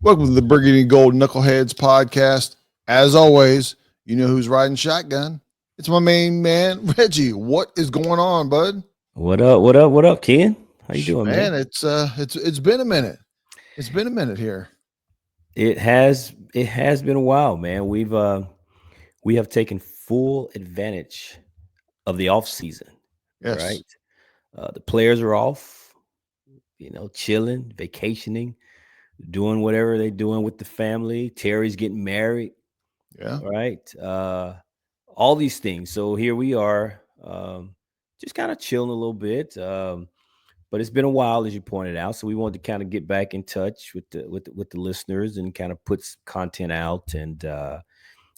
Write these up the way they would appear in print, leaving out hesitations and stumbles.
Welcome to the Burgundy Gold Knuckleheads podcast. As always, you know who's riding shotgun. It's my main man, Reggie. What is going on, bud? What up? What up? What up, Ken? How you doing, Man, man? it's been a minute. It's been a minute here. It has been a while, man. We have taken full advantage of the off season, Yes. right? The players are off, chilling, vacationing, doing whatever they're doing with the family. Terry's getting married, Yeah. right? All these things. So here we are, just kind of chilling a little bit. But it's been a while, as you pointed out. So we wanted to kind of get back in touch with the listeners and kind of put some content out and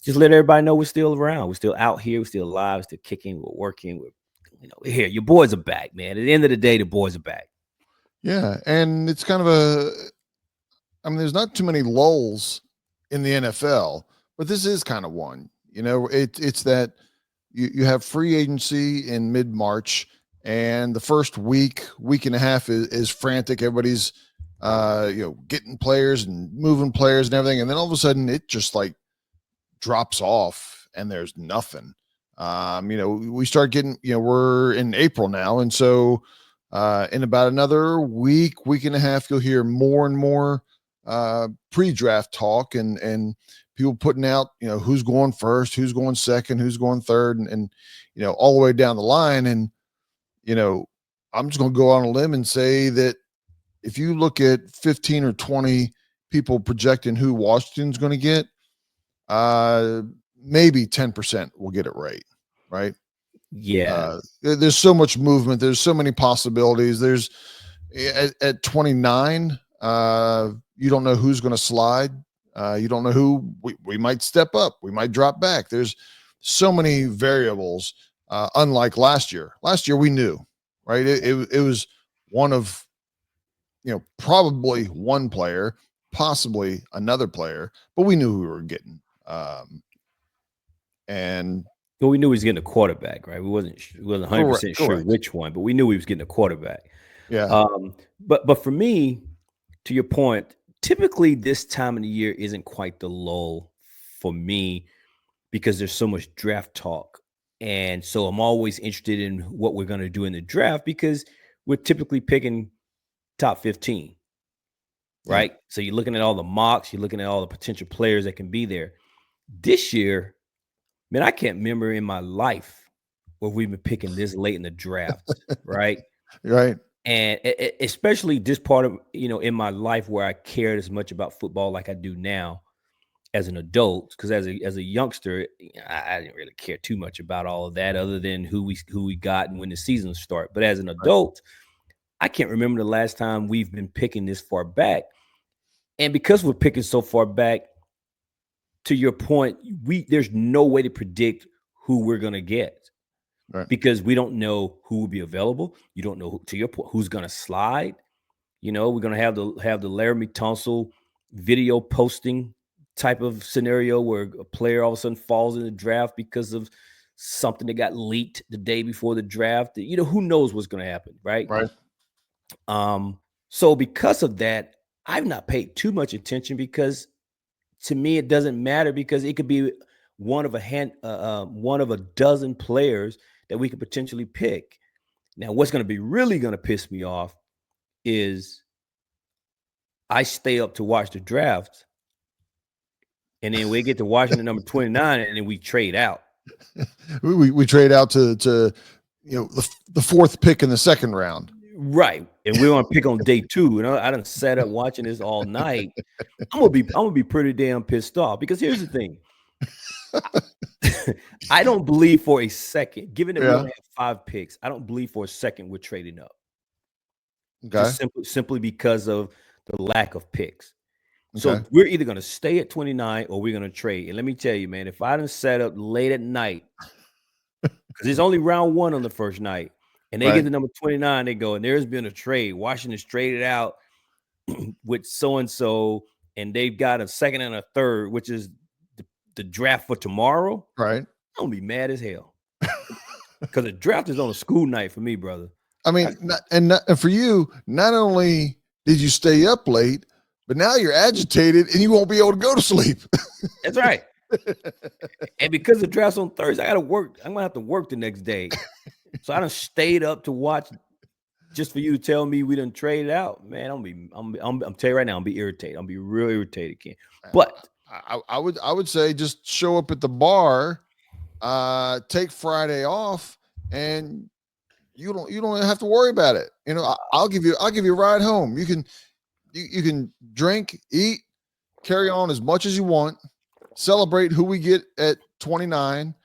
just let everybody know we're still around. We're still out here. We're still alive. We're still kicking. We're working. We're here. Your boys are back, man. At the end of the day, the boys are back. Yeah. And it's kind of there's not too many lulls in the NFL, but this is kind of one. It's that you have free agency in mid-March, and the first week and a half is frantic. Everybody's getting players and moving players and everything, and then all of a sudden it just like drops off and there's nothing. We start getting, we're in April now, and so in about another week and a half, you'll hear more and more pre-draft talk and people putting out, who's going first, who's going second, who's going third, and all the way down the line. And I'm just going to go on a limb and say that if you look at 15 or 20 people projecting who Washington's going to get, maybe 10% will get it right? Yeah. There's so much movement. There's so many possibilities. There's at 29, you don't know who's going to slide. You don't know who we might step up. We might drop back. There's so many variables. Unlike last year. Last year we knew, right? It was one of, probably one player, possibly another player, but we knew who we were getting. And Well, we knew he was getting a quarterback, right? We wasn't 100% sure correct. which one, but we knew he was getting a quarterback. Yeah. But for me, to your point, typically this time of the year isn't quite the lull for me because there's so much draft talk. And so I'm always interested in what we're going to do in the draft because we're typically picking top 15, right? Yeah. So you're looking at all the mocks, you're looking at all the potential players that can be there. This year, man, I can't remember in my life where we've been picking this late in the draft, right? Right. And especially this part of, in my life where I cared as much about football like I do now as an adult, because as a youngster, I didn't really care too much about all of that other than who we got and when the seasons start. But as an adult, I can't remember the last time we've been picking this far back. And because we're picking so far back, to your point, there's no way to predict who we're going to get. Right. Because we don't know who will be available. You don't know, to your point, who's going to slide. We're going to have the Laramie Tunsil video posting type of scenario where a player all of a sudden falls in the draft because of something that got leaked the day before the draft. Who knows what's going to happen, right? Right. So because of that, I've not paid too much attention because to me it doesn't matter because it could be one of a dozen players that we could potentially pick. Now, what's going to be really going to piss me off is I stay up to watch the draft, and then we get to Washington number 29, and then we trade out. we trade out to the fourth pick in the second round. Right. And we're going to pick on day 2. And I done sat up watching this all night. I'm gonna be pretty damn pissed off because here's the thing. I don't believe for a second, given that we only have 5 picks, I don't believe for a second we're trading up. Okay. Just simply because of the lack of picks. So we're either going to stay at 29 or we're going to trade. And let me tell you, man, if I done sat up late at night, because it's only round 1 on the first night, and they get to number 29, they go, and there's been a trade. Washington's traded out with so-and-so, and they've got a second and a third, which is the draft for tomorrow. Right. I'm going to be mad as hell. Because the draft is on a school night for me, brother. I mean, and for you, not only did you stay up late, but now you're agitated and you won't be able to go to sleep. That's right. And because the draft's on Thursday, I got to work. I'm gonna have to work the next day. So I done stayed up to watch just for you to tell me we done traded out. Man, I'm telling you right now, I'm be irritated. I'm be real irritated, Ken. But I would say just show up at the bar, take Friday off, and you don't have to worry about it. You know, I'll give you a ride home. You can drink, eat, carry on as much as you want, celebrate who we get at 29,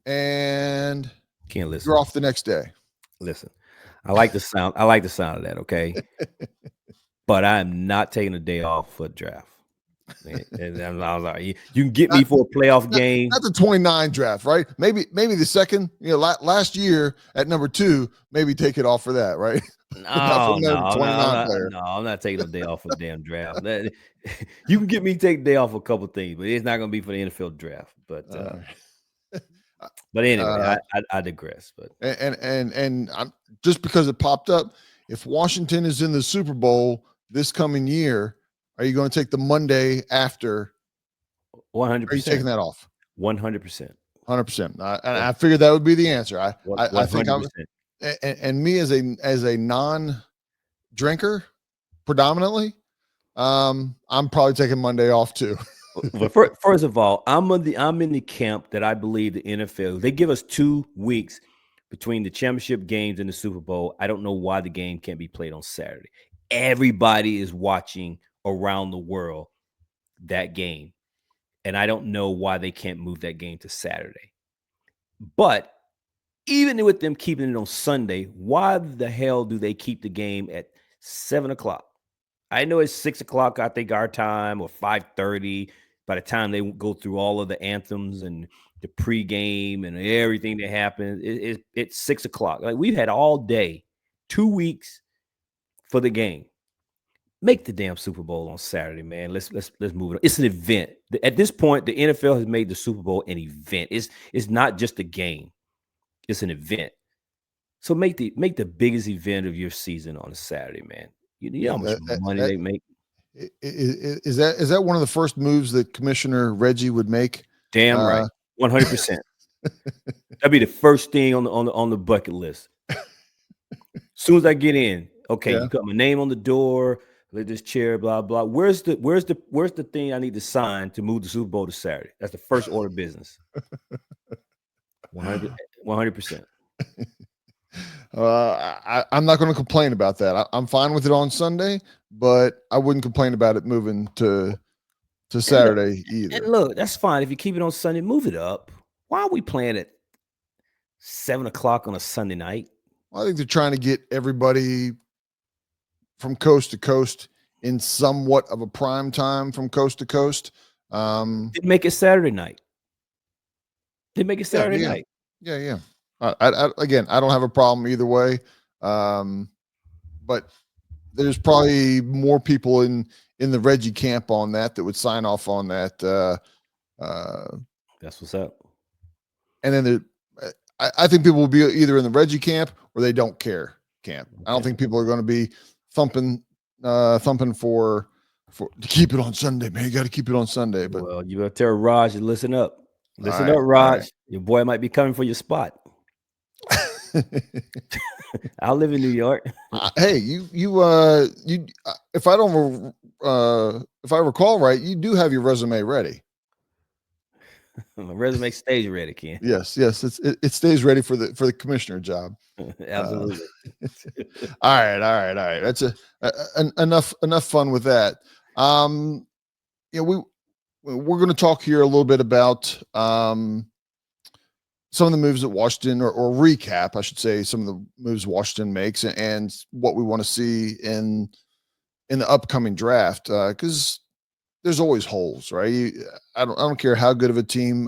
and can't listen. you're off the next day. Listen, I like the sound of that. Okay, but I'm not taking a day off for a draft. And I was like, you can get me for a playoff game. Not the 29 draft, right? Maybe the second. You know, last year at number 2, maybe take it off for that, right? No, I'm not taking a day off for a damn draft. You can get me take a day off for a couple things, but it's not going to be for the NFL draft. But anyway, I digress. But and I'm, just because it popped up, if Washington is in the Super Bowl this coming year, are you going to take the Monday after? 100%. Are you taking that off? 100%. 100%. I figured that would be the answer. I think I'm, 100%. and me as a non-drinker, predominantly, I'm probably taking Monday off too. But first of all, I'm in the camp that I believe the NFL, they give us 2 weeks between the championship games and the Super Bowl. I don't know why the game can't be played on Saturday. Everybody is watching around the world that game, and I don't know why they can't move that game to Saturday. But even with them keeping it on Sunday, why the hell do they keep the game at 7:00? I know it's 6:00, I think, our time, or 5:30. By the time they go through all of the anthems and the pregame and everything that happens, it's 6:00. Like, we've had all day, 2 weeks for the game. Make the damn Super Bowl on Saturday, man. Let's move it on. It's an event. At this point, the NFL has made the Super Bowl an event. It's not just a game. It's an event. So make the biggest event of your season on a Saturday, man. You know how much money they make. Is that one of the first moves that Commissioner Reggie would make? Damn right, 100%. That'd be the first thing on the bucket list. As soon as I get in, okay, you got my name on the door. Let this chair, blah blah. Where's the thing I need to sign to move the Super Bowl to Saturday? That's the first order of business. 100%. I'm not going to complain about that. I'm fine with it on Sunday, but I wouldn't complain about it moving to Saturday either. And look, that's fine if you keep it on Sunday. Move it up. Why are we playing at 7:00 on a Sunday night? Well, I think they're trying to get everybody from coast to coast in somewhat of a prime time from coast to coast. They make it Saturday night. They make it Saturday night. Yeah. Again, I don't have a problem either way. But there's probably more people in the Reggie camp on that would sign off on that. That's what's up. And then I think people will be either in the Reggie camp or they don't care camp. Okay. I don't think people are going to be thumping for to keep it on Sunday, man. You got to keep it on Sunday. But well, you better tell Raj to listen up. Listen up, Raj. Right. Your boy might be coming for your spot. I'll live in New York. Hey, you if I recall right, you do have your resume ready. My resume stays ready, Ken. Yes, it stays ready for the commissioner job. Absolutely. All right. That's enough fun with that. We're going to talk here a little bit about some of the moves that Washington, or recap, I should say, some of the moves Washington makes and what we want to see in the upcoming draft. Because there's always holes, right? I don't care how good of a team.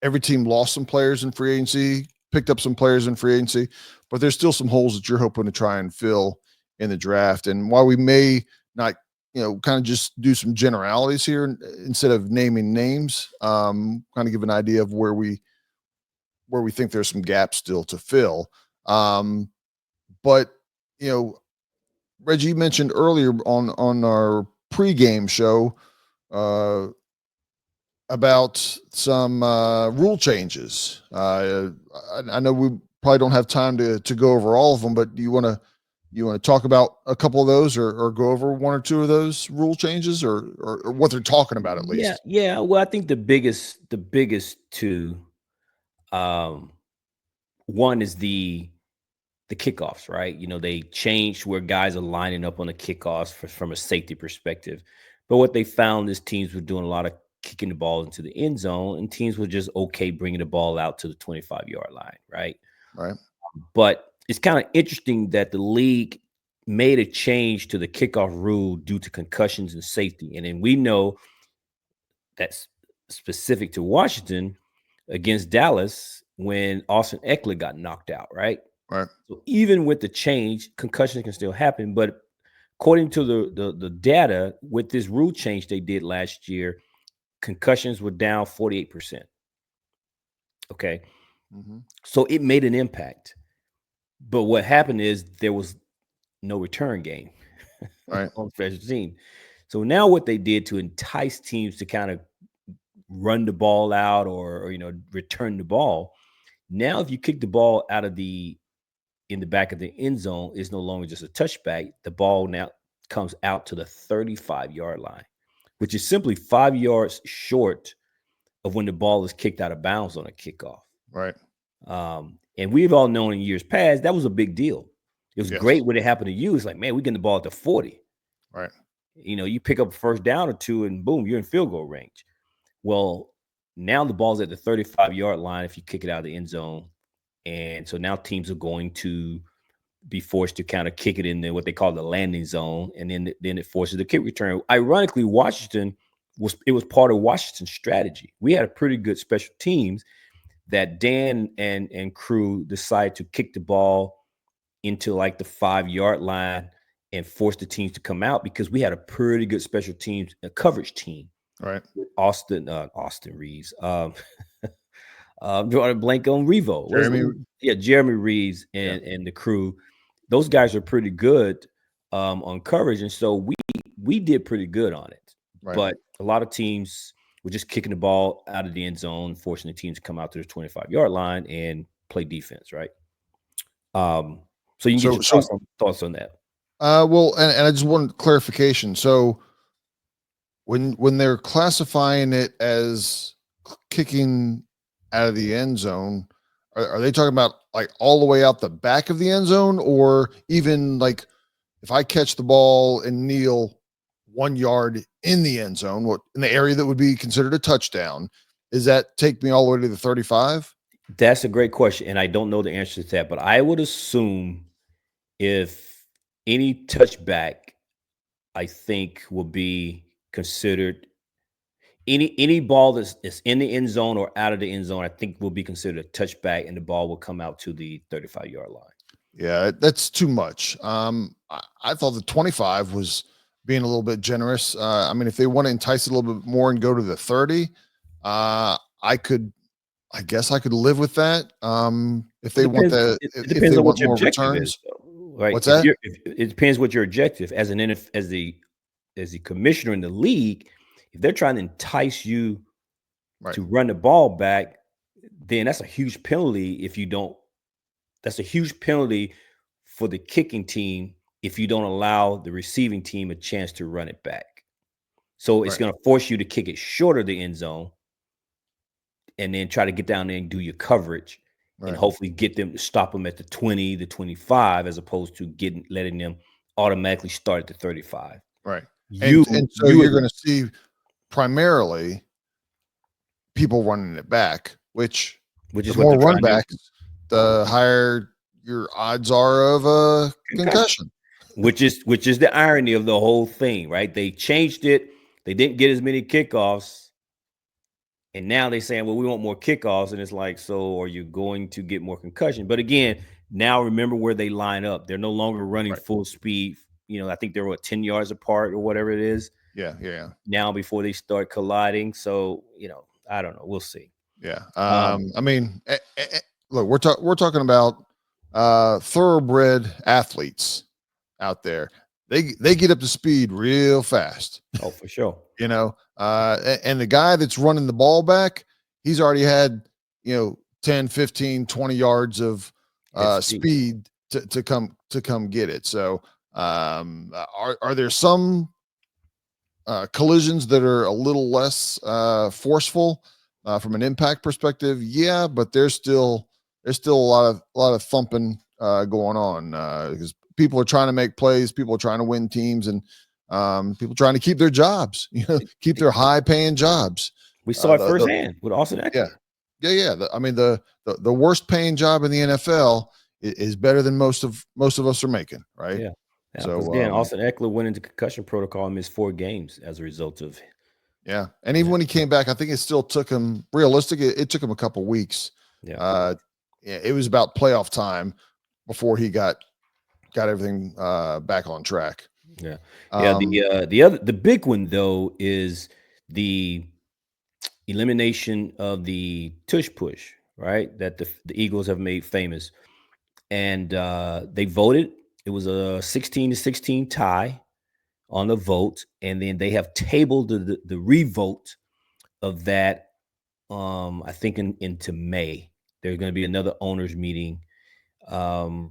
Every team lost some players in free agency, picked up some players in free agency, but there's still some holes that you're hoping to try and fill in the draft. And while we may not, kind of just do some generalities here instead of naming names, kind of give an idea of where we think there's some gaps still to fill. But Reggie, you mentioned earlier on our pregame show uh, about some rule changes. I know we probably don't have time to go over all of them, but do you want to talk about a couple of those, or go over one or two of those rule changes, or what they're talking about at Yeah, least? yeah. Well, I think the biggest two, um, one is the kickoffs, right? They changed where guys are lining up on the kickoffs from a safety perspective. But what they found is teams were doing a lot of kicking the ball into the end zone, and teams were just okay bringing the ball out to the 25-yard line, right? Right. But it's kind of interesting that the league made a change to the kickoff rule due to concussions and safety. And then we know that's specific to Washington against Dallas when Austin Eckler got knocked out, right? Right. So even with the change, concussions can still happen. But according to the data, with this rule change they did last year, concussions were down 48%. Okay. Mm-hmm. So it made an impact. But what happened is there was no return game Right. on special team. So now what they did to entice teams to kind of run the ball out or return the ball. Now, if you kick the ball out of in the back of the end zone, it's no longer just a touchback. The ball now comes out to the 35-yard line, which is simply 5 yards short of when the ball is kicked out of bounds on a kickoff. Right. And we've all known in years past that was a big deal. It was Yes. great when it happened to you. It's like, man, we're getting the ball at the 40. Right. You pick up a first down or two, and boom, you're in field goal range. Well, now the ball's at the 35-yard line if you kick it out of the end zone. And so now teams are going to be forced to kind of kick it in what they call the landing zone, and then it forces the kick return. Ironically, Washington was part of Washington's strategy. We had a pretty good special teams that Dan and crew decided to kick the ball into like the 5-yard line and force the teams to come out because we had a pretty good special teams coverage team. Right. Austin Reeves. Drawing a blank on Revo. Jeremy Reeves and the crew. Those guys are pretty good on coverage, and so we did pretty good on it. Right. But a lot of teams were just kicking the ball out of the end zone, forcing the teams to come out to the 25-yard line and play defense, right? So you can get your thoughts on that. Well, and I just want clarification. So when they're classifying it as kicking out of the end zone, are they talking about like all the way out the back of the end zone, or even like if I catch the ball and kneel 1 yard in the end zone, what in the area that would be considered a touchdown, is that take me all the way to the 35? That's a great question, and I don't know the answer to that, but I would assume if any touchback, I think will be considered any ball that's in the end zone or out of the end zone, I think will be considered a touchback, and the ball will come out to the 35-yard line. Yeah, that's too much. I thought the 25 was being a little bit generous. I mean, if they want to entice it a little bit more and go to the 30, I guess I could live with that. If they want the, it if depends they on what want your more objective returns, is, though, right? what's that? It depends what your objective as the commissioner in the league. If they're trying to entice you Right. to run the ball back, then that's a huge penalty. If you don't, that's a huge penalty for the kicking team if you don't allow the receiving team a chance to run it back. So it's Right. going to force you to kick it short of the end zone and then try to get down there and do your coverage and Right. hopefully get them to stop them at the 20, the 25, as opposed to letting them automatically start at the 35. Right. And so you you're going to see primarily people running it back, which which is the what more they're run trying to do. backs, the higher your odds are of a concussion. Which is the irony of the whole thing, right? They changed it. They didn't get as many kickoffs. And now they're saying, well, we want more kickoffs. And it's like, so are you going to get more concussion? But again, now remember where they line up. They're no longer running full speed. I think they're 10 yards apart or whatever it is. Yeah. Now before they start colliding. So, I don't know. We'll see. Yeah. I mean, look, we're talking about thoroughbred athletes out there. they get up to speed real fast. Oh, for sure. You know, and the guy that's running the ball back, he's already had, 10, 15, 20 yards of Head speed to come get it. So are there some collisions that are a little less forceful from an impact perspective? Yeah, but there's still a lot of thumping going on because people are trying to make plays, people are trying to win teams, and people trying to keep their jobs, keep their high paying jobs. We saw it The firsthand with Austin yeah, Eckler. yeah. I mean, the worst paying job in the NFL is better than most of us are making, right? Yeah. Yeah, because So again, Austin Eckler went into concussion protocol and missed 4 games as a result of yeah, and even when he came back, I think it still took him it took him a couple weeks. yeah. Yeah, it was about playoff time before he got everything back on track. Yeah. Yeah, Um, the big one though is the elimination of the tush push, right? That the Eagles have made famous. And they voted. It was a 16-16 tie on the vote, and then they have tabled the revote of that. I think into May. There's going to be another owners meeting um,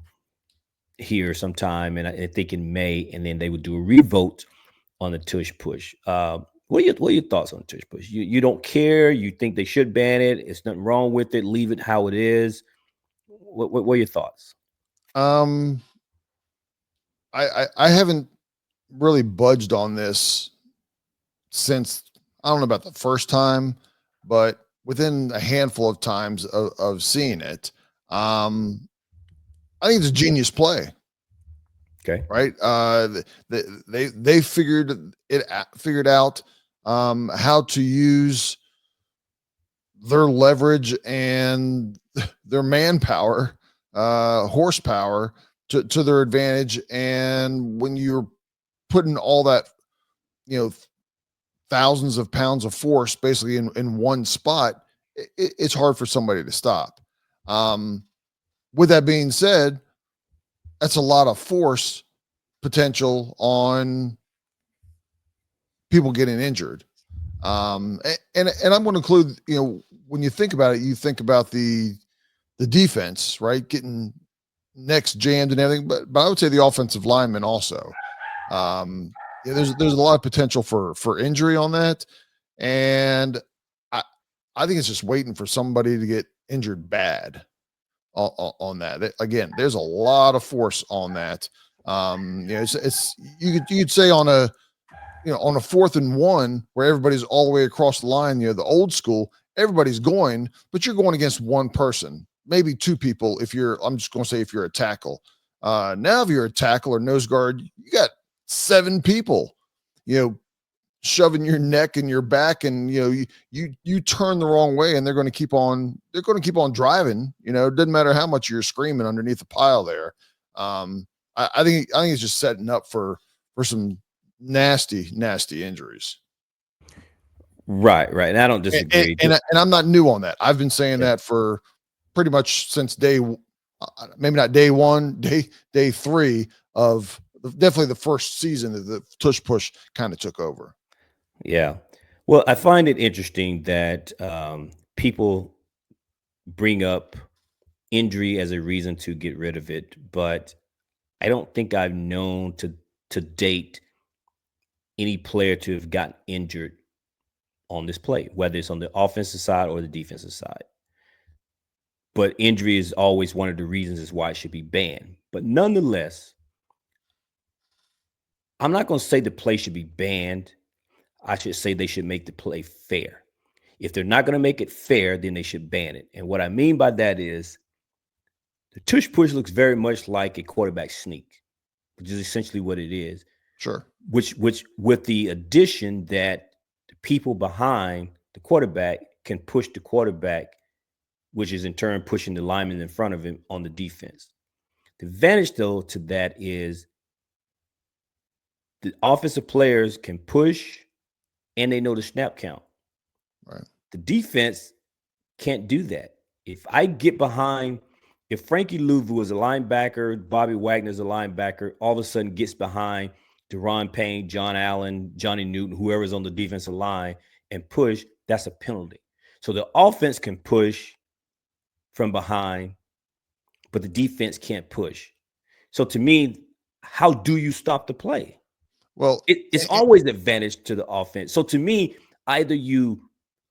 here sometime, and I think in May, and then they would do a revote on the tush push. What are your thoughts on tush push? You don't care? You think they should ban it? It's nothing wrong with it. Leave it how it is. What are your thoughts? um, I haven't really budged on this since, I don't know about the first time, but within a handful of times of seeing it. I think it's a genius play. Okay. Right. They figured out how to use their leverage and their manpower, horsepower to their advantage. And when you're putting all that, thousands of pounds of force basically in one spot, it's hard for somebody to stop. With that being said, that's a lot of force potential on people getting injured. And I'm going to include, when you think about it, you think about the defense, right? Getting necks jammed and everything, but I would say the offensive linemen also. There's a lot of potential for injury on that, and I think it's just waiting for somebody to get injured bad on that. Again, there's a lot of force on that. It's you could say on a 4th and 1 where everybody's all the way across the line, the old school, everybody's going, but you're going against one person, maybe 2 people. I'm just going to say if you're a tackle. Now if you're a tackle or nose guard, you got 7 people, shoving your neck and your back, and you turn the wrong way and they're going to keep on driving. It doesn't matter how much you're screaming underneath the pile there. I think it's just setting up for some nasty injuries. Right. And I don't disagree. And I'm not new on that. I've been saying that for pretty much since maybe not day 1, day 3 of definitely the first season that the tush push kind of took over. Yeah. Well, I find it interesting that people bring up injury as a reason to get rid of it, but I don't think I've known to date any player to have gotten injured on this play, whether it's on the offensive side or the defensive side. But injury is always one of the reasons is why it should be banned. But nonetheless, I'm not going to say the play should be banned. I should say they should make the play fair. If they're not going to make it fair, then they should ban it. And what I mean by that is the tush push looks very much like a quarterback sneak, which is essentially what it is. Sure. Which with the addition that the people behind the quarterback can push the quarterback, which is in turn pushing the lineman in front of him on the defense. The advantage, though, to that is the offensive players can push and they know the snap count. Right. The defense can't do that. If I get behind, if Frankie Louvu is a linebacker, Bobby Wagner is a linebacker, all of a sudden gets behind Deron Payne, John Allen, Johnny Newton, whoever's on the defensive line, and push, that's a penalty. So the offense can push from behind, but the defense can't push. So to me, how do you stop the play? Well, it's always the advantage to the offense. So to me, either you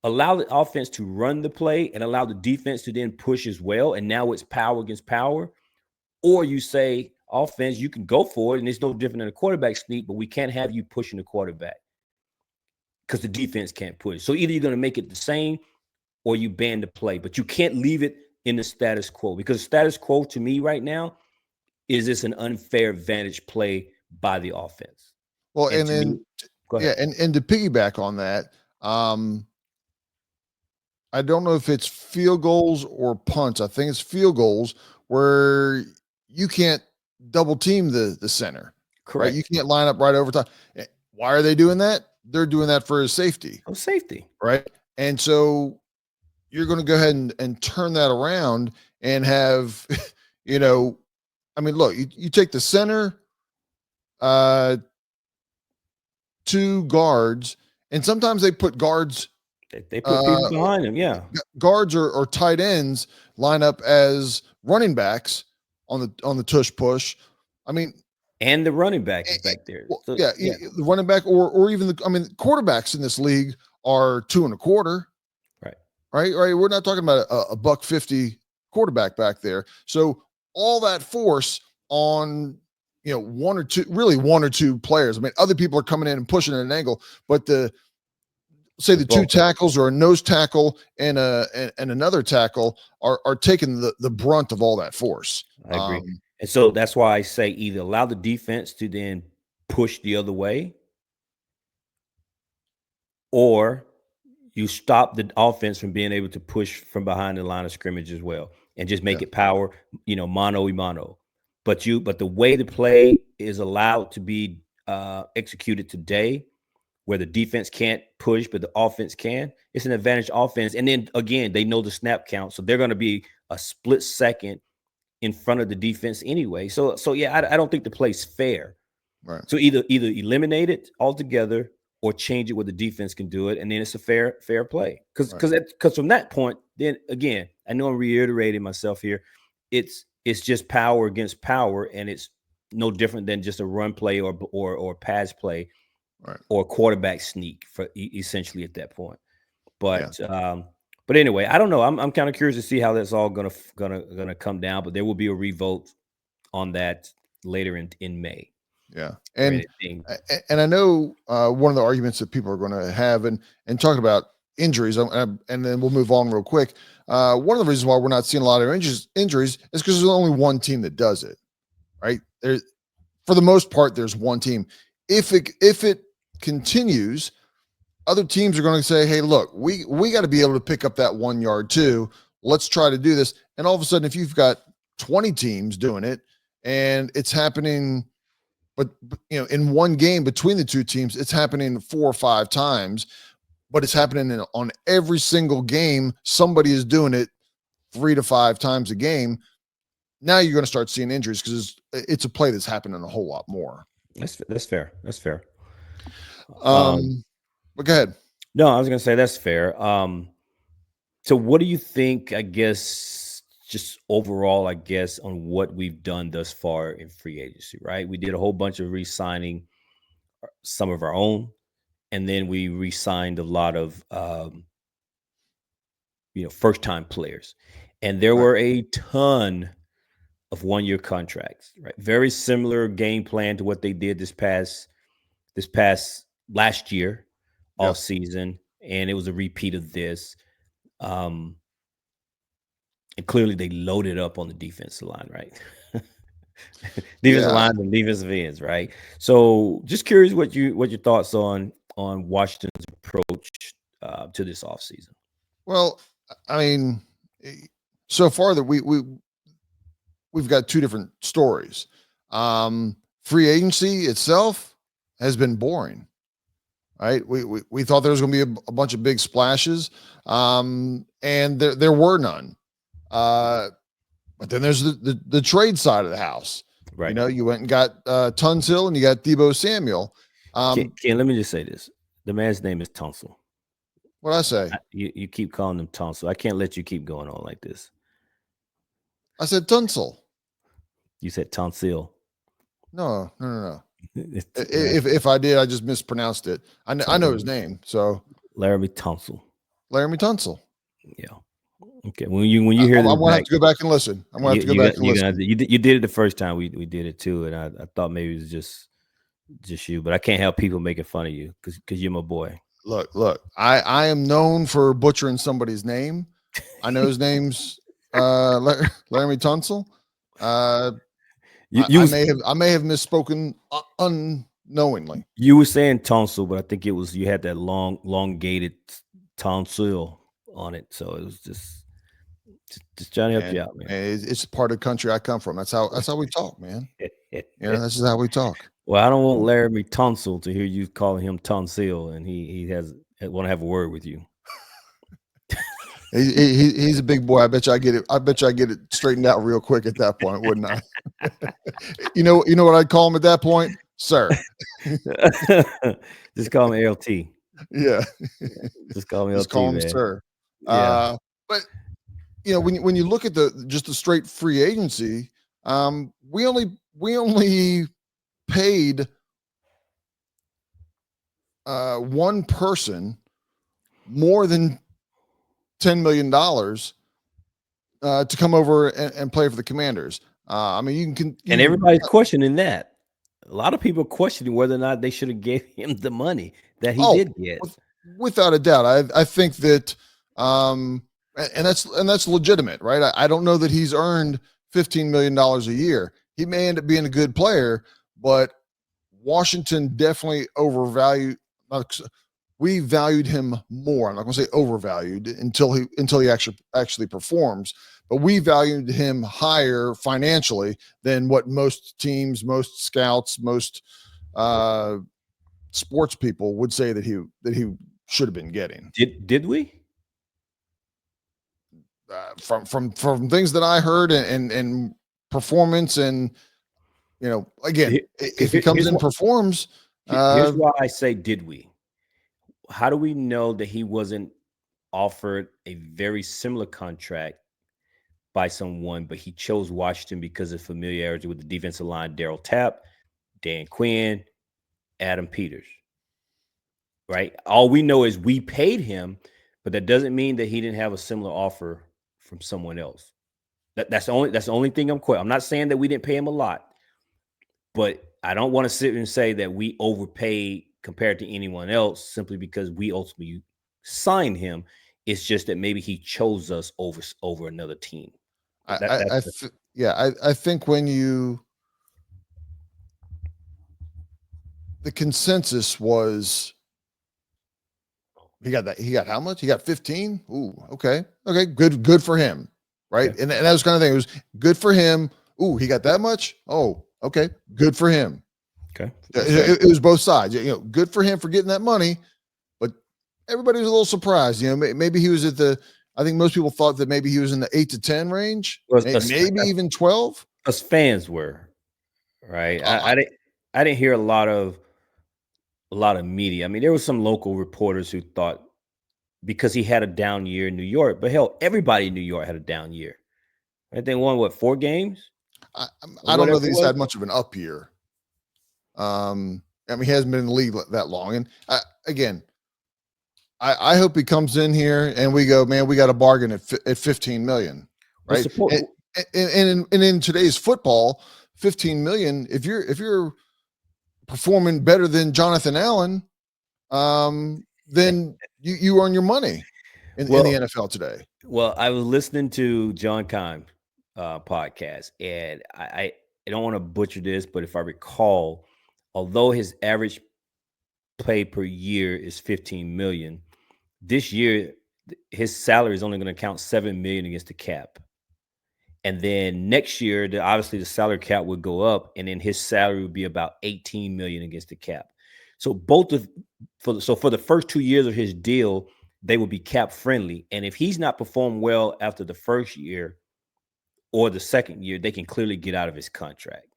allow the offense to run the play and allow the defense to then push as well, and now it's power against power, or you say, offense, you can go for it, and it's no different than a quarterback sneak, but we can't have you pushing the quarterback because the defense can't push. So either you're going to make it the same or you ban the play, but you can't leave it in the status quo, because status quo to me right now is this an unfair advantage play by the offense. Well, and then and to piggyback on that, I don't know if it's field goals or punts. I think it's field goals where you can't double team the center. Correct. Right? You can't line up right over top. Why are they doing that? They're doing that for his safety. Oh, safety. Right. And so you're going to go ahead and turn that around and have, I mean, look, you take the center, two guards, and sometimes they put guards. They put people behind them, yeah. Guards or tight ends line up as running backs on the tush push. I mean, and the running back is back there. So, yeah, the running back or even quarterbacks in this league are 2 1/4. Right. We're not talking about a $150 quarterback back there. So all that force on one or two players. I mean, other people are coming in and pushing at an angle, but the two tackles or a nose tackle and another tackle are taking the brunt of all that force. I agree. And so that's why I say either allow the defense to then push the other way, or you stop the offense from being able to push from behind the line of scrimmage as well, and just make it power, mano y mano. But the way the play is allowed to be executed today, where the defense can't push, but the offense can, it's an advantage offense. And then again, they know the snap count, so they're going to be a split second in front of the defense anyway. So yeah, I don't think the play's fair. Right. So either eliminate it altogether or change it where the defense can do it, and then it's a fair play. Because from that point, then again, I know I'm reiterating myself here. It's just power against power, and it's no different than just a run play or pass play, right, or quarterback sneak for essentially at that point. But but anyway, I don't know. I'm kind of curious to see how that's all gonna come down. But there will be a revote on that later in May. Yeah, and I know one of the arguments that people are going to have, and talking about injuries, and then we'll move on real quick. One of the reasons why we're not seeing a lot of injuries is because there's only one team that does it, right? For the most part, there's one team. If it continues, other teams are going to say, "Hey, look, we got to be able to pick up that 1 yard too. Let's try to do this." And all of a sudden, if you've got 20 teams doing it, and it's happening. But in one game between the two teams, it's happening 4 or 5 times, but it's happening on every single game. Somebody is doing it 3 to 5 times a game. Now you're going to start seeing injuries because it's a play that's happening a whole lot more. That's fair. That's fair. But go ahead. No, I was going to say that's fair. So what do you think, I guess, just overall, I guess, on what we've done thus far in free agency, right? We did a whole bunch of re-signing some of our own, and then we re-signed a lot of, first-time players. And there were a ton of one-year contracts, right? Very similar game plan to what they did this past last year, all season, and it was a repeat of this. And clearly they loaded up on the defensive line, right? Defensive line and defensive ends, right? So just curious what your thoughts on Washington's approach to this offseason. Well, I mean, so far that we've got two different stories. Free agency itself has been boring, right? We thought there was going to be a bunch of big splashes, and there were none. But then there's the trade side of the house, You know, you went and got Tunsil and you got Debo Samuel. Ken, let me just say this: the man's name is Tunsil. What I say? You keep calling him Tunsil. I can't let you keep going on like this. I said Tunsil. You said Tonsil. No. If I did, I just mispronounced it. I know his name. So Laremy Tunsil. Laremy Tunsil. Yeah. Okay. When you hear I'm gonna have to go back and listen. I'm gonna have to go back and listen. You did it the first time we did it too, and I thought maybe it was just you, but I can't help people making fun of you because you're my boy. Look. I am known for butchering somebody's name. I know his name's Laremy Tunsil. I may have misspoken unknowingly. You were saying tonsil, but I think it was you had that elongated tonsil on it, so it was just trying to help you out, man. It's part of the country I come from. That's how we talk, man. This is how we talk. Well, I don't want Laremy Tunsil to hear you calling him Tonsil, and he want to have a word with you. He's a big boy. I bet you I get it straightened out real quick at that point, wouldn't I? you know what I'd call him at that point, sir. Just call him LT. Yeah, just call me LT. Just call him man. sir. Yeah. But you know, when you look at just the straight free agency, we only paid one person more than $10 million to come over and play for the Commanders. I mean, and everybody's questioning that. A lot of people questioning whether or not they should have gave him the money that he did get. Without a doubt, I think that, and that's legitimate, right? I don't know that he's earned $15 million a year. He may end up being a good player, but Washington definitely overvalued. We valued him more. I'm not going to say overvalued until he actually performs, but we valued him higher financially than what most teams, most scouts, most sports people would say that he should have been getting. Did we? From things that I heard and performance, and again, if he comes in and performs, here's why I say did we. How do we know that he wasn't offered a very similar contract by someone, but he chose Washington because of familiarity with the defensive line? Darryl Tapp, Dan Quinn, Adam Peters. Right? All we know is we paid him, but that doesn't mean that he didn't have a similar offer from someone else. That's the only thing I'm not saying that we didn't pay him a lot, but I don't want to sit and say that we overpaid compared to anyone else simply because we ultimately signed him. It's just that maybe he chose us over another team. I think the consensus was he got how much? He got 15. Ooh, okay, good for him, right? Yeah. And that was kind of thing. It was good for him. Ooh, he got that much. Oh, okay, good for him. Okay, it was both sides. Good for him for getting that money, but everybody was a little surprised. Maybe he was at I think most people thought that maybe he was in the 8 to 10 range, maybe even 12. Us fans were, right? I didn't hear a lot of media. I mean, there were some local reporters who thought because he had a down year in New York, but hell, everybody in New York had a down year. Right? They won 4 games? I don't know that he's had much of an up year. I mean, he hasn't been in the league that long. And I hope he comes in here and we go, man, we got a bargain at 15 million, right? And in today's football, 15 million, if you're performing better than Jonathan Allen, then you earn your money in the NFL today. Well, I was listening to John Keim podcast, and I don't want to butcher this, but if I recall, although his average pay per year is 15 million, this year his salary is only going to count 7 million against the cap. And then next year, obviously the salary cap would go up, and then his salary would be about 18 million against the cap. So for the first 2 years of his deal, they would be cap friendly. And if he's not performed well after the first year or the second year, they can clearly get out of his contract.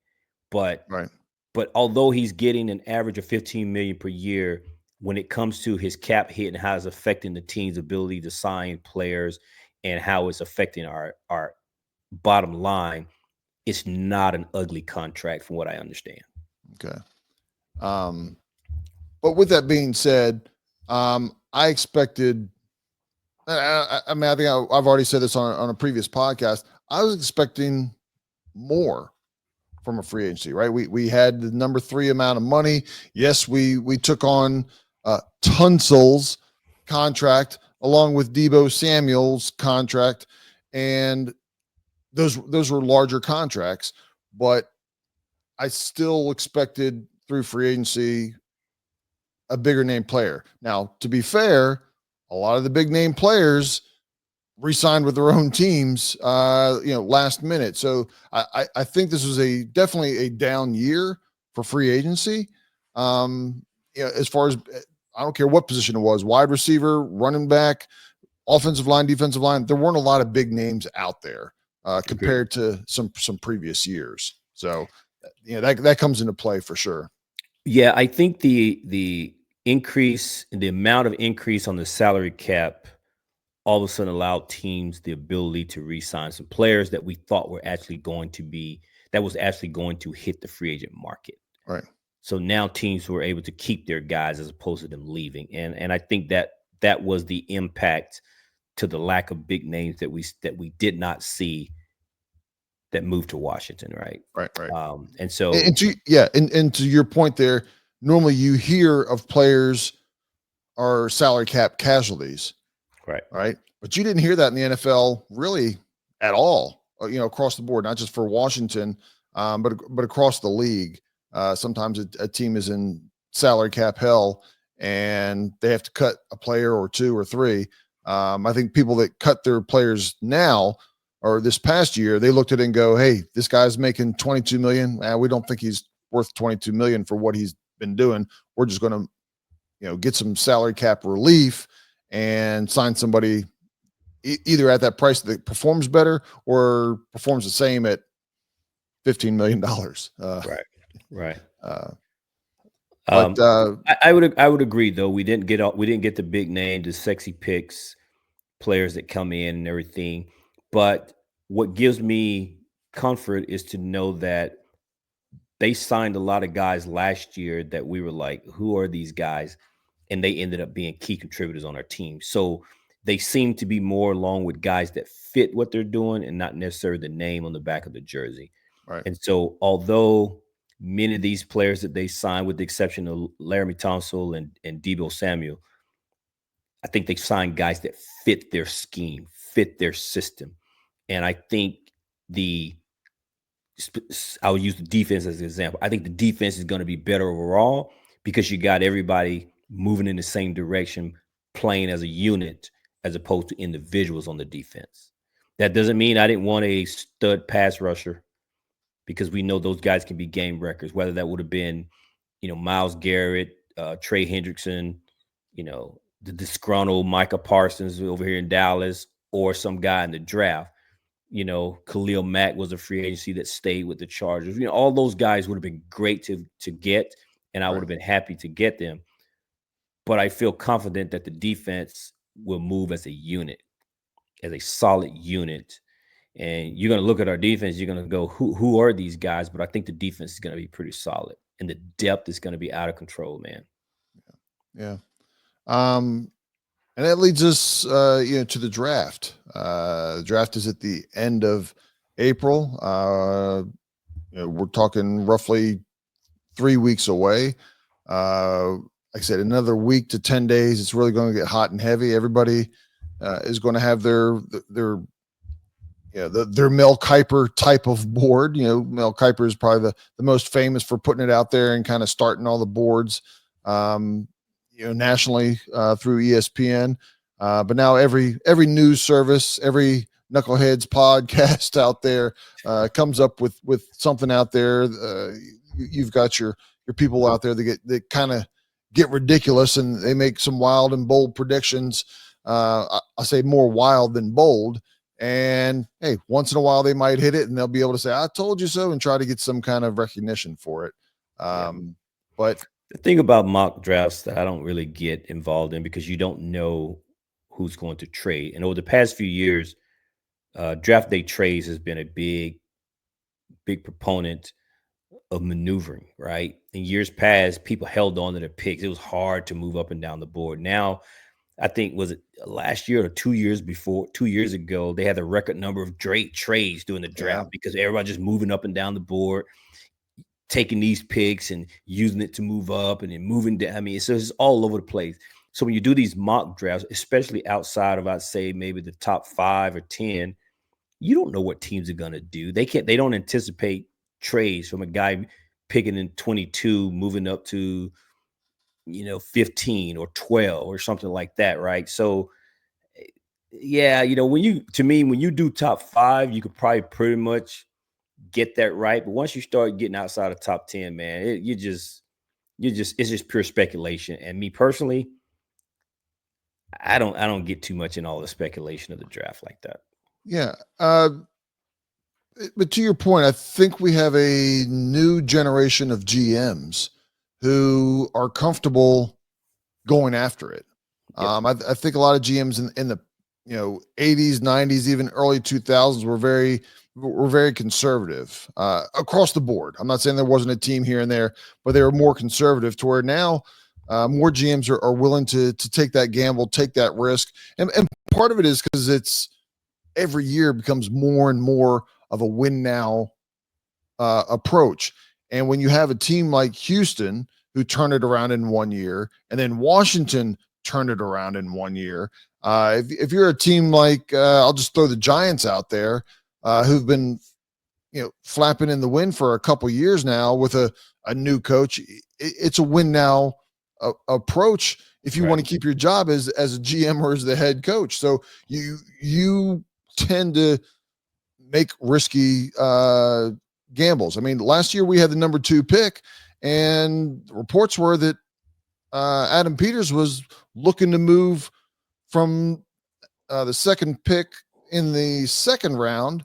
But Right. but although he's getting an average of 15 million per year, when it comes to his cap hit and how it's affecting the team's ability to sign players and how it's affecting our bottom line, it's not an ugly contract from what I understand. Okay. But with that being said, I expected. I mean, I think I've already said this on a previous podcast. I was expecting more from a free agency, right? We had the number 3 amount of money. Yes, we took on Tunsil's contract along with Debo Samuel's contract, and those were larger contracts. But I still expected through free agency a bigger name player. Now, to be fair, a lot of the big name players re-signed with their own teams, last minute. So I think this was definitely a down year for free agency. As far as I don't care what position it was, wide receiver, running back, offensive line, defensive line, there weren't a lot of big names out there compared to some previous years. So that comes into play for sure. Yeah, I think the increase, the amount of increase on the salary cap all of a sudden allowed teams the ability to re-sign some players that we thought were actually going to hit the free agent market. Right. So now teams were able to keep their guys as opposed to them leaving. And I think that was the impact to the lack of big names that we did not see that moved to Washington. Right. And so, and to your point there, normally you hear of players are salary cap casualties. Right. But you didn't hear that in the NFL really at all, across the board, not just for Washington, but across the league. Sometimes a team is in salary cap hell and they have to cut a player or 2 or 3. I think people that cut their players now or this past year, they looked at it and go, hey, this guy's making 22 million. We don't think he's worth 22 million for what he's been doing. We're just going to, get some salary cap relief and sign somebody either at that price that performs better or performs the same at $15 million. Right. But I would agree though. We didn't get the big name, the sexy picks, players that come in and everything. But what gives me comfort is to know that they signed a lot of guys last year that we were like, who are these guys? And they ended up being key contributors on our team. So they seem to be more along with guys that fit what they're doing and not necessarily the name on the back of the jersey. Right. And so although many of these players that they signed, with the exception of Laramie Tunsil and Debo Samuel, I think they signed guys that fit their scheme, fit their system. And I think I'll use the defense as an example. I think the defense is going to be better overall because you got everybody moving in the same direction, playing as a unit as opposed to individuals on the defense. That doesn't mean I didn't want a stud pass rusher, because we know those guys can be game wreckers, whether that would have been, Myles Garrett, Trey Hendrickson, the disgruntled Micah Parsons over here in Dallas, or some guy in the draft. Khalil Mack was a free agency that stayed with the Chargers. All those guys would have been great to get, and I would have been happy to get them. But I feel confident that the defense will move as a unit, as a solid unit. And you're going to look at our defense, you're going to go, who are these guys? But I think the defense is going to be pretty solid, and the depth is going to be out of control, man. Yeah. And that leads us, to the draft. The draft is at the end of April. We're talking roughly 3 weeks away. Like I said, another week to 10 days. It's really going to get hot and heavy. Everybody is going to have their Mel Kiper type of board. Mel Kiper is probably the most famous for putting it out there and kind of starting all the boards, nationally through ESPN. But now every news service, every Knuckleheads podcast out there comes up with something out there. You've got your people out there that kind of get ridiculous, and they make some wild and bold predictions. I say more wild than bold. And hey, once in a while they might hit it and they'll be able to say, I told you so, and try to get some kind of recognition for it. But the thing about mock drafts that I don't really get involved in, because you don't know who's going to trade. And over the past few years, draft day trades has been a big proponent of maneuvering, right? In years past, people held on to their picks. It was hard to move up and down the board. Now, I think, was it last year or 2 years ago, they had the record number of trades during the draft because everybody just moving up and down the board, taking these picks and using it to move up and then moving down. I mean, so it's all over the place. So when you do these mock drafts, especially outside of, I'd say, maybe the top 5 or 10, you don't know what teams are going to do. They don't anticipate trades from a guy picking in 22, moving up to, 15 or 12 or something like that. Right. So yeah, when you do top 5, you could probably pretty much get that right. But once you start getting outside of top 10, man, it's just pure speculation. And me personally, I don't get too much in all the speculation of the draft like that. Yeah. But to your point, I think we have a new generation of GMs who are comfortable going after it. Yep. I think a lot of GMs in the 80s, 90s, even early 2000s were very conservative across the board. I'm not saying there wasn't a team here and there, but they were more conservative, to where now more GMs are willing to take that gamble, take that risk. And part of it is because it's every year becomes more and more of a win now approach. And when you have a team like Houston who turned it around in 1 year, and then Washington turned it around in 1 year, if you're a team like I'll just throw the Giants out there, who've been flapping in the wind for a couple years now with a new coach, it's a win now approach if you want to keep your job as a GM or as the head coach. So you tend to make risky gambles. I mean, last year we had the number 2 pick, and reports were that Adam Peters was looking to move from the second pick in the second round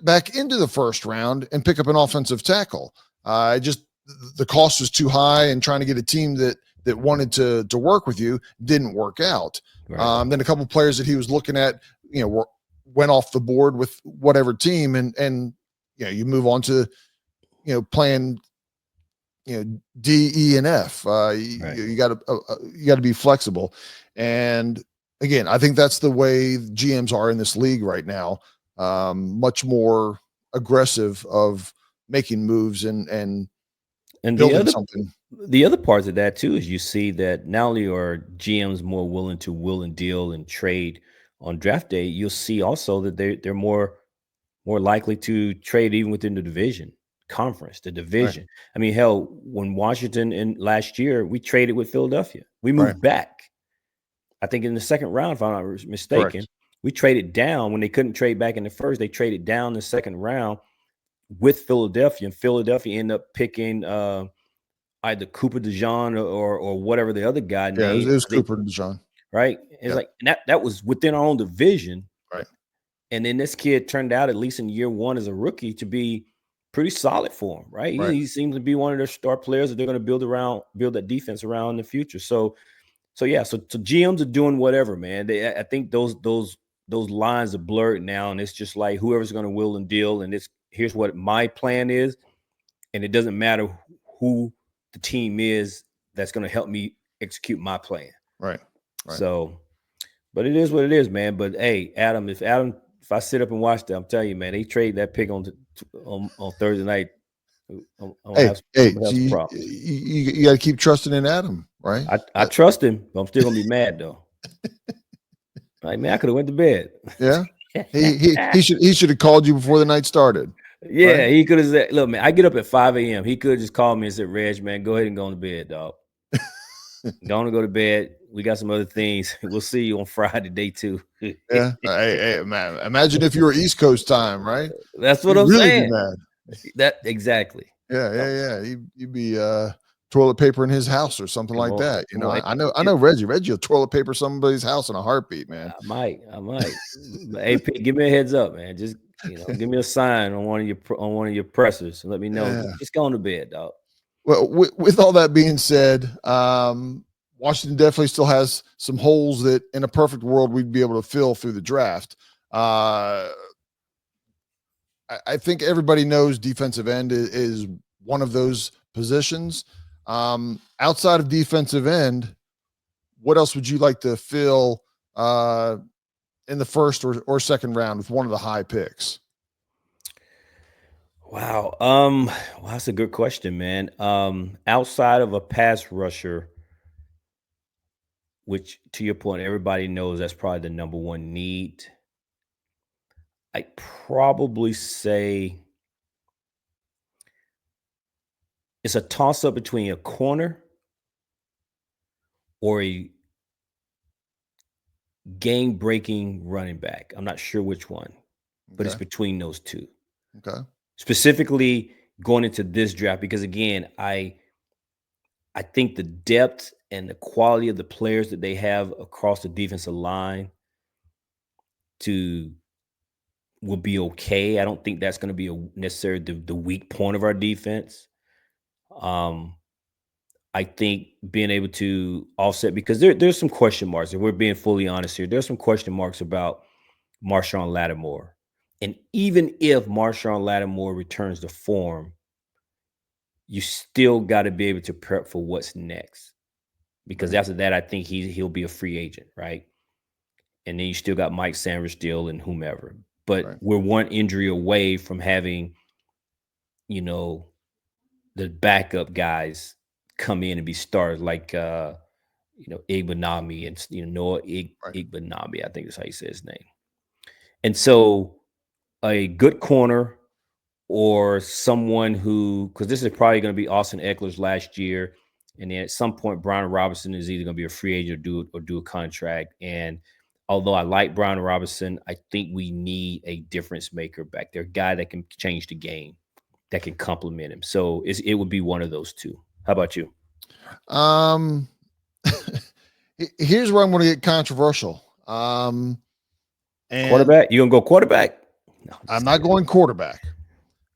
back into the first round and pick up an offensive tackle. Just the cost was too high, and trying to get a team that wanted to work with you didn't work out. Right. Then a couple of players that he was looking at, went off the board with whatever team, and you move on to playing D, E, and F. You got to be flexible. And again, I think that's the way GMs are in this league right now. Much more aggressive of making moves and building something. The other parts of that too is you see that not only are GMs more willing to will and deal and trade on draft day, you'll see also that they're more likely to trade even within the division. Right. I mean, hell, when Washington in last year, we traded with Philadelphia. We moved back. I think in the second round, if I'm not mistaken. Correct. We traded down when they couldn't trade back in the first. They traded down the second round with Philadelphia, and Philadelphia ended up picking either Cooper DeJean or whatever the other guy named. It was Cooper DeJean. Right. It's like that was within our own division. Right. And then this kid turned out, at least in year 1 as a rookie, to be pretty solid for him. Right. He seems to be one of their star players that they're going to build that defense around in the future. So GMs are doing whatever, man. I think those lines are blurred now, and it's just like whoever's going to will and deal. And here's what my plan is, and it doesn't matter who the team is that's going to help me execute my plan. Right. So, but it is what it is, man. But hey, Adam, if I sit up and watch that, I'm telling you, man, they trade that pick on Thursday night. You got to keep trusting in Adam, right? I trust him, but I'm still gonna be mad though. Like, man, I could have went to bed. Yeah, he should have called you before the night started. Yeah, right? He could have said, "Look, man, I get up at 5 a.m. He could have just called me and said, Reg, man, go ahead and go to bed, dog. Go to bed. We got some other things. We'll see you on Friday, day 2. Yeah, hey, man, imagine if you were East Coast time, right? That's what I'm saying. That exactly. Yeah. You'd be toilet paper in his house or something Come like on, that. You come know, on. I know Reggie. Reggie will toilet paper somebody's house in a heartbeat, man. I might. But hey, Pete, give me a heads up, man. Just give me a sign on one of your pressers and let me know. Yeah. Just go on to bed, dog. Well, with all that being said, Washington definitely still has some holes that in a perfect world we'd be able to fill through the draft. I think everybody knows defensive end is one of those positions. Outside of defensive end, what else would you like to fill in the first or second round with one of the high picks? Wow. Well, that's a good question, man. Outside of a pass rusher, which to your point, everybody knows that's probably the number one need. I'd probably say it's a toss up between a corner or a game breaking running back. I'm not sure which one, but it's Okay. between those two. Okay. Specifically going into this draft, because again, I think the depth and the quality of the players that they have across the defensive line to will be okay. I don't think that's going to be necessarily the weak point of our defense. Um, I think being able to offset, because there's some question marks. If we're being fully honest here, there's some question marks about Marshawn Lattimore. And even if Marshawn Lattimore returns to form, you still got to be able to prep for what's next. Because Right. after that, I think he'll be a free agent, right? And then you still got Mike Sanders still and whomever. But Right. we're one injury away from having, you know, the backup guys come in and be starters like Igbanami and Noah Right. Igbanami, I think is how you say his name. And so a good corner or someone who, because this is probably going to be Austin Eckler's last year, and then at some point Brian Robinson is either going to be a free agent or do a contract. And although I like Brian Robinson, I think we need a difference maker back there, a guy that can change the game, that can complement him. So it would be one of those two. How about you? Um, here's where I'm going to get controversial. And Quarterback? You gonna go quarterback? No, I'm not going quarterback.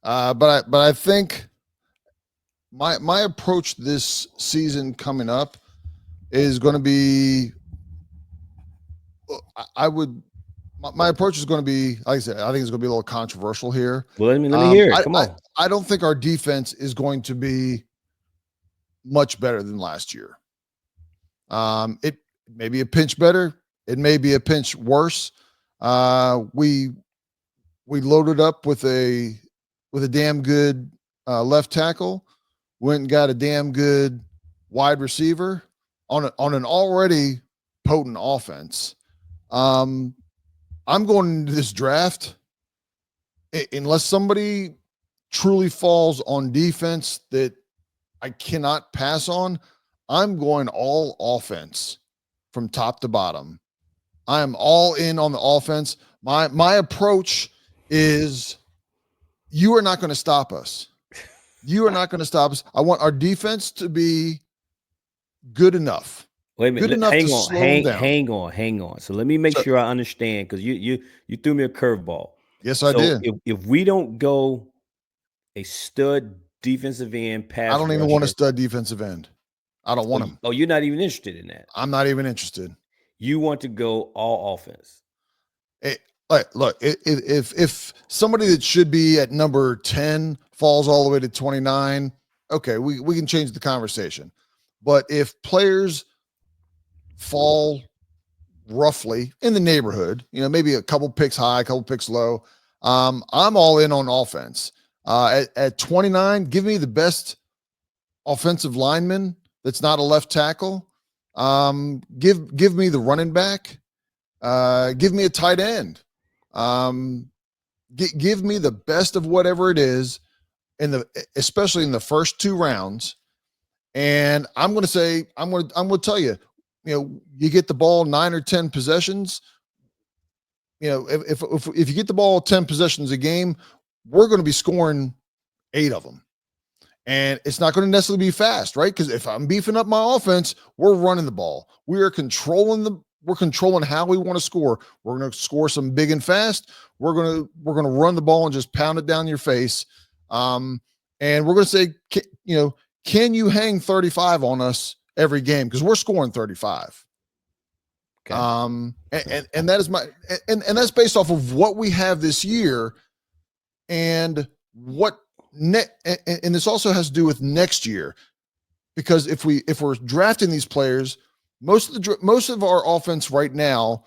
But I think my approach this season coming up is going to be. I would. My approach is going to be, like I said, I think it's going to be a little controversial here. Well, let me hear it. I, Come I on. I don't think our defense is going to be much better than last year. It may be a pinch better. It may be a pinch worse. We loaded up with a damn good left tackle. Went and got a damn good wide receiver on an already potent offense. I'm going into this draft unless somebody truly falls on defense that I cannot pass on. I'm going all offense from top to bottom. I am all in on the offense. My approach is you are not going to stop us. You are not going to stop us. I want our defense to be good enough. Wait a minute. Good enough Hang to on. slow them down. Hang on. So let me make So, sure I understand, because you threw me a curveball. yes, I So did. if we don't go a stud defensive end I pass don't even want a rusher, stud defensive end. I don't want him. you're not even interested in that. I'm not even interested. You want to go all offense. Look, if somebody that should be at number 10 falls all the way to 29, okay, we can change the conversation. But if players fall roughly in the neighborhood, maybe a couple picks high, a couple picks low, I'm all in on offense. At 29, give me the best offensive lineman that's not a left tackle. Give me the running back. Give me a tight end. Give me the best of whatever it is especially in the first two rounds. And I'm going to tell you, you get the ball 9 or 10 possessions. If you get the ball 10 possessions a game, we're going to be scoring 8 of them. And it's not going to necessarily be fast, right? Because if I'm beefing up my offense, we're running the ball. We're controlling how we want to score. We're going to score some big and fast. We're going to run the ball and just pound it down your face. And we're going to say, can you hang 35 on us every game? Because we're scoring 35. Okay. And that is and that's based off of what we have this year and what and this also has to do with next year, because if we're drafting these players, most of our offense right now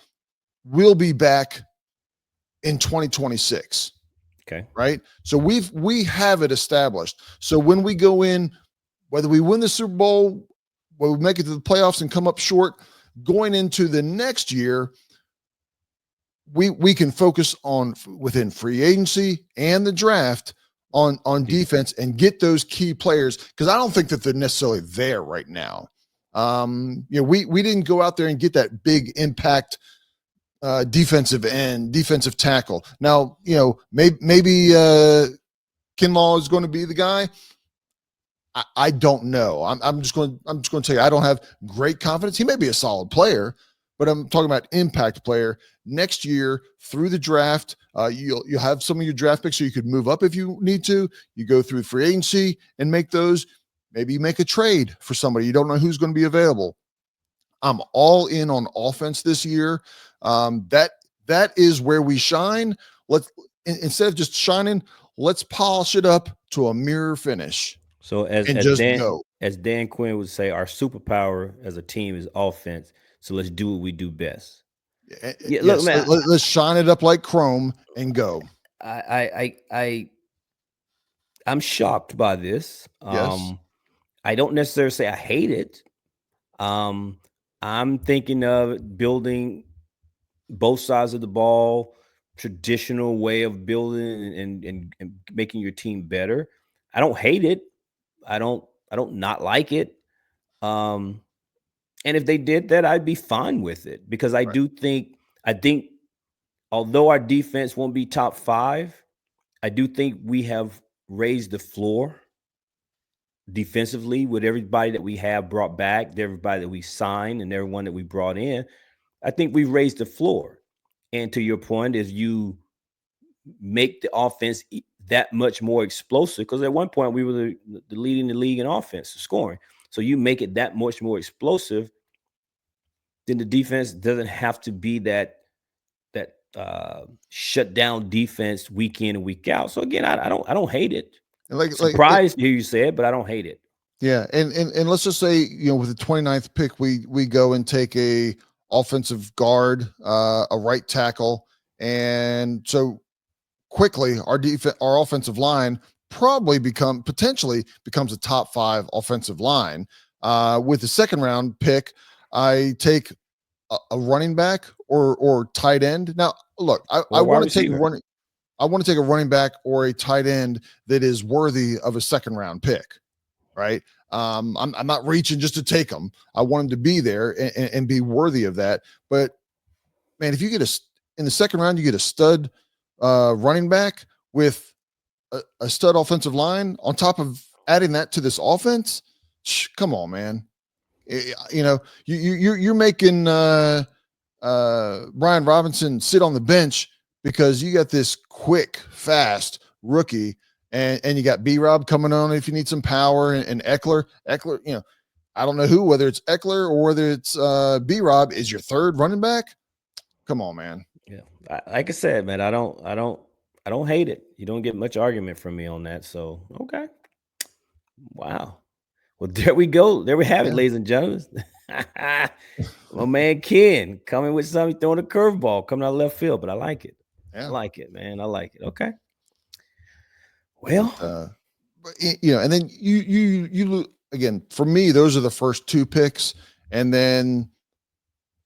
will be back in 2026. Okay. Right. So we have it established. So when we go in, whether we win the Super Bowl, whether we make it to the playoffs and come up short, going into the next year, we can focus on within free agency and the draft on defense and get those key players, because I don't think that they're necessarily there right now. We didn't go out there and get that big impact defensive end, defensive tackle. Now, maybe Kinlaw is going to be the guy. I don't know. I'm just going to tell you, I don't have great confidence. He may be a solid player, but I'm talking about impact player. Next year through the draft, you'll have some of your draft picks, so you could move up if you need to. You go through free agency and make those. Maybe you make a trade for somebody. You don't know who's going to be available. I'm all in on offense this year. That is where we shine. Instead of just shining, let's polish it up to a mirror finish. So as Dan Quinn would say, our superpower as a team is offense. So let's do what we do best. Yeah, look, man, let's shine it up like chrome and go. I'm shocked by this. Yes. I don't necessarily say I hate it. I'm thinking of building both sides of the ball, traditional way of building and making your team better. I don't hate it. I don't not like it. And if they did that, I'd be fine with it, because I think although our defense won't be top 5, I do think we have raised the floor defensively with everybody that we have brought back, everybody that we signed, and everyone that we brought in. I think we've raised the floor. And to your point, is you make the offense that much more explosive, because at one point we were the leading the league in offense scoring. So you make it that much more explosive, then the defense doesn't have to be that shut down defense week in and week out. So again, I don't hate it. Surprised to hear you say it, but I don't hate it. Yeah, and let's just say, with the 29th pick, we go and take a offensive guard, a right tackle, and so quickly our offensive line potentially becomes a top 5 offensive line. With the second round pick, I take a running back or tight end. Now, look, I want to take a running back or a tight end that is worthy of a second round pick, right? I'm not reaching just to take them. I want them to be there and be worthy of that. But man, if you get in the second round, you get a stud running back with a stud offensive line on top of adding that to this offense. Come on, man. You're making Brian Robinson sit on the bench because you got this quick, fast rookie, and you got B-Rob coming on if you need some power, and Eckler, I don't know whether it's Eckler or whether it's B-Rob is your third running back. Come on, man. Yeah. Like I said, man, I don't hate it. You don't get much argument from me on that. So, okay. Wow. Well, there we go. There we have it, ladies and gentlemen. My man Ken coming with something, throwing a curveball, coming out of left field, but I like it. Yeah. I like it, man. I like it. Okay. Well, and then you again, for me, those are the first 2 picks, and then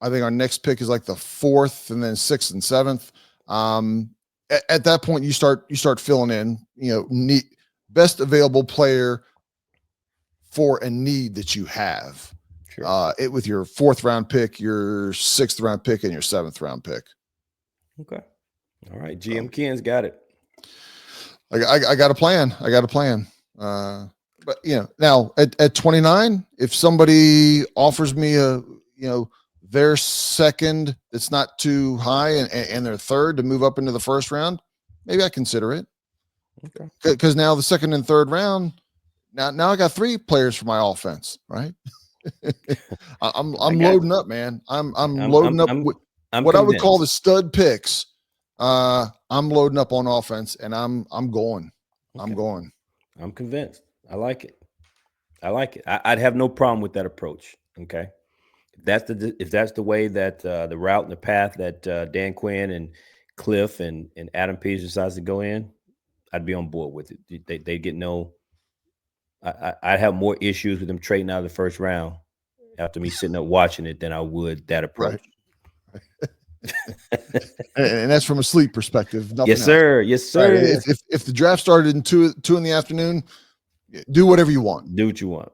I think our next pick is like the 4th, and then 6th and 7th. At that point, you start filling in, best available player for a need that you have. Sure. With your 4th round pick, your 6th round pick, and your 7th round pick. Okay. All right. GM Ken's got it. I got a plan. But now at 29, if somebody offers me their second, it's not too high, and their third to move up into the first round, maybe I consider it. Okay. Because now the second and third round, now I got 3 players for my offense, right? I'm loading up, man. I'm loading up with what I would call the stud picks. I'm loading up on offense, and I'm going. Okay. I'm going. I'm convinced. I like it. I'd have no problem with that approach. Okay. If that's the way that the route and the path that Dan Quinn and Cliff and Adam Peters decides to go in, I'd be on board with it. They get no. I'd have more issues with them trading out of the first round after me sitting up watching it than I would that approach. Right. And that's from a sleep perspective. Yes, sir. Yes, sir. Right. If the draft started in 2 in the afternoon, do whatever you want. Do what you want.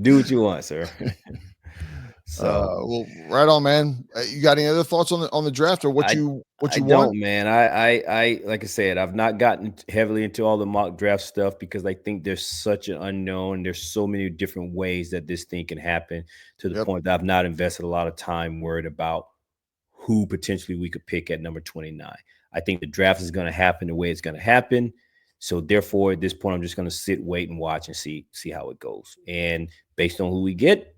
Do what you want, sir. So, well, right on, man. You got any other thoughts on the draft or what you want? Don't, man. I like I said, I've not gotten heavily into all the mock draft stuff because I think there's such an unknown. There's so many different ways that this thing can happen to the point that I've not invested a lot of time worried about who potentially we could pick at number 29. I think the draft is going to happen the way it's going to happen. So therefore, at this point, I'm just going to sit, wait, and watch and see how it goes. And based on who we get,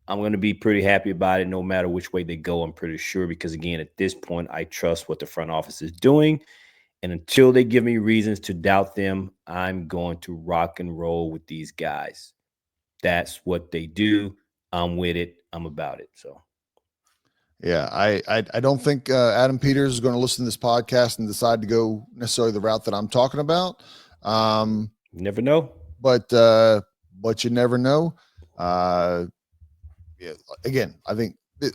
I'm going to be pretty happy about it no matter which way they go, I'm pretty sure. Because, again, at this point, I trust what the front office is doing. And until they give me reasons to doubt them, I'm going to rock and roll with these guys. That's what they do. I'm with it. I'm about it. So. Yeah, I don't think Adam Peters is going to listen to this podcast and decide to go necessarily the route that I'm talking about. You never know. But you never know. Yeah, again, I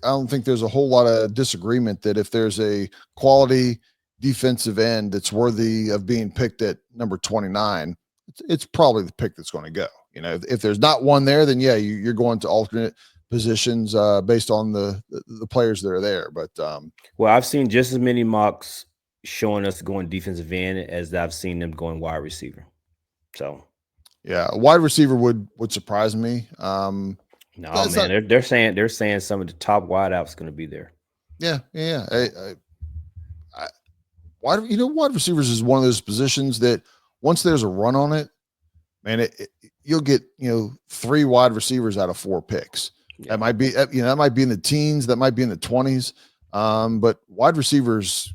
don't think there's a whole lot of disagreement that if there's a quality defensive end that's worthy of being picked at number 29, it's probably the pick that's going to go. If there's not one there, then yeah, you're going to alternate positions based on the players that are there. But well, I've seen just as many mocks showing us going defensive end as I've seen them going wide receiver. So yeah, a wide receiver would surprise me. No, man, they're saying some of the top wideouts going to be there. Yeah. Wide receivers is one of those positions that once there's a run on it, man, you'll get 3 wide receivers out of 4 picks. Yeah. That might be in the teens, that might be in the 20s. But wide receivers,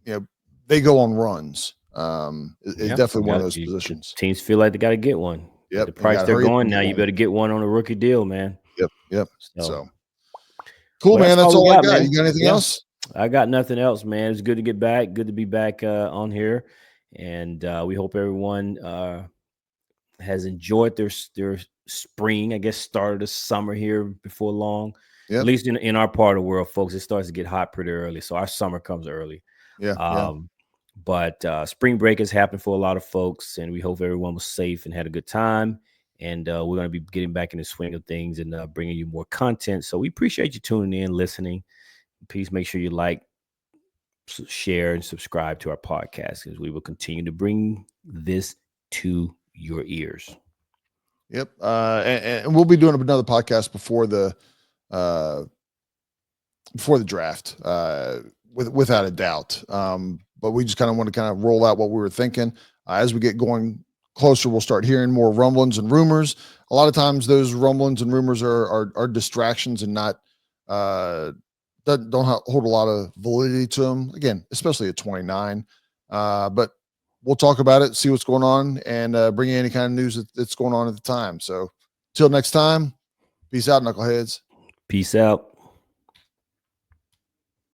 they go on runs. It's definitely one of those positions. Teams feel like they got to get one. Yep. The price they're going now, you better get one on a rookie deal, man. Yep. So cool, man. That's all I got. Man. You got anything else? I got nothing else, man. It's good to get back. Good to be back on here. And we hope everyone has enjoyed their spring, I guess, started the summer here before long. Yep. At least in our part of the world, folks, it starts to get hot pretty early. So our summer comes early. But spring break has happened for a lot of folks, and we hope everyone was safe and had a good time. And we're going to be getting back in the swing of things and bringing you more content. So we appreciate you tuning in, listening. Please make sure you like, share, and subscribe to our podcast because we will continue to bring this to your ears. Yep. And we'll be doing another podcast before the draft, without a doubt. But we just kind of want to roll out what we were thinking. As we get going closer, we'll start hearing more rumblings and rumors. A lot of times those rumblings and rumors are distractions and not don't hold a lot of validity to them. Again, especially at 29. But we'll talk about it, see what's going on, and bring you any kind of news that's going on at the time. So till next time, peace out, knuckleheads. Peace out.